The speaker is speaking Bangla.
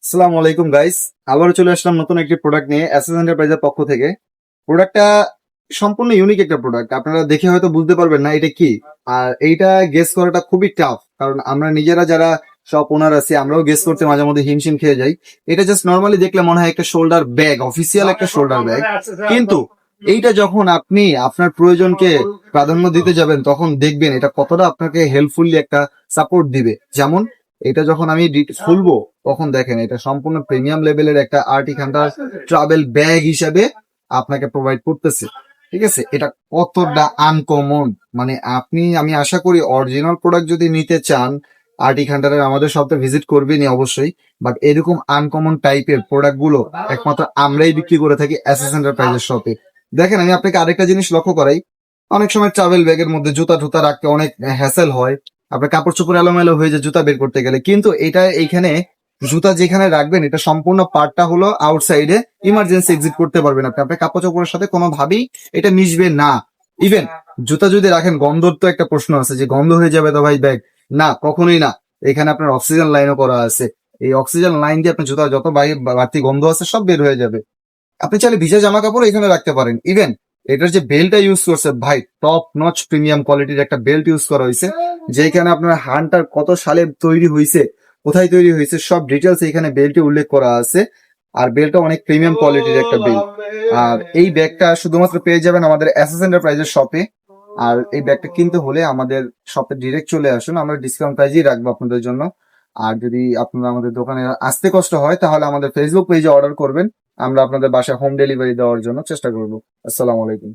আসসালামু আলাইকুম গাইস, আবারও চলে আসলাম নতুন একটি প্রোডাক্ট নিয়ে এসএস এন্টারপ্রাইজের পক্ষ থেকে। প্রোডাক্টটা সম্পূর্ণ ইউনিক একটা প্রোডাক্ট, আপনারা দেখে হয়তো বুঝতে পারবেন না এটা কি। আর এইটা গেস করাটা খুবই টাফ, কারণ আমরা নিজেরা যারা শপ ওনার আছি আমরাও গেস করতে মাঝে মধ্যে হিমশিম খেয়ে যাই। এটা জাস্ট নর্মালি দেখলে মনে হয় একটা শোল্ডার ব্যাগ, অফিসিয়াল একটা শোল্ডার ব্যাগ, কিন্তু এইটা যখন আপনি আপনার প্রয়োজনকে প্রাধান্য দিতে যাবেন তখন দেখবেন এটা কতটা আপনাকে হেল্পফুলি একটা সাপোর্ট দিবে। যেমন এটা যখন আমি খুলবো তখন দেখেন এটা সম্পূর্ণ প্রিমিয়াম লেভেলের একটা আর্টিক হান্টার ট্রাভেল ব্যাগ হিসাবে আপনাকে প্রোভাইড করতেছে। ঠিক আছে, এটা কতটা আনকমন, মানে আমি আশা করি অরিজিনাল প্রোডাক্ট যদি নিতে চান আর্টিক হান্টারের আমাদের শপে ভিজিট করবেনই অবশ্যই। বাট এরকম আনকমন টাইপের প্রোডাক্ট গুলো একমাত্র আমরাই বিক্রি করে থাকি এসএস এন্টারপ্রাইজের শপে। দেখেন আমি আপনাকে আরেকটা জিনিস লক্ষ্য করাই, অনেক সময় ট্রাভেল ব্যাগের মধ্যে জুতা টুতা রাখতে অনেক হ্যাসেল হয়, আপনার কাপড় চোপড় এলোমেলো হয়ে যায় জুতা বের করতে গেলে, কিন্তু এটা এইখানে জুতা যেখানে রাখবেন এটা সম্পূর্ণ পার্টটা হলো আউটসাইডে, ইমার্জেন্সি এক্সিট করতে পারবেন আপনি, আপনার কাপড় চোপড়ের সাথে কোনোভাবেই এটা মিশবে না। ইভেন জুতা যদি রাখেন গন্ধর তো একটা প্রশ্ন আছে যে গন্ধ হয়ে যাবে তো ভাই ব্যাগ, না কখনোই না। এখানে আপনার অক্সিজেন লাইনও করা আছে, এই অক্সিজেন লাইন দিয়ে আপনার জুতা যত বাড়তি গন্ধ আছে সব বের হয়ে যাবে। আপনি চাইলে ভিজা জামা কাপড় এখানে রাখতে পারেন। ইভেন এটার যে বেল্টটা ইউজ করছে ভাই, টপ নচ প্রিমিয়াম কোয়ালিটির একটা বেল্ট ইউজ করা হয়েছে, যেখানে আপনার হান্টার কত সালে তৈরি হয়েছে, কোথায় তৈরি হয়েছে সব ডিটেলস এখানে বেল্টে উল্লেখ করা আছে। আর বেল্টটা অনেক প্রিমিয়াম কোয়ালিটির একটা বেল্ট। আর এই ব্যাগটা শুধুমাত্র পেয়ে যাবেন আমাদের এসএস এন্টারপ্রাইজের শপে। আর এই ব্যাগটা কিনতে হলে আমাদের শপে ডিরেক্ট চলে আসুন, আমরা ডিসকাউন্ট প্রাইজই রাখবো আপনাদের জন্য। আর যদি আপনারা আমাদের দোকানে আসতে কষ্ট হয় তাহলে আমাদের ফেসবুক পেজে অর্ডার করবেন, আমরা আপনাদের বাসায় হোম ডেলিভারি দেওয়ার জন্য চেষ্টা করবো। আসসালামু আলাইকুম।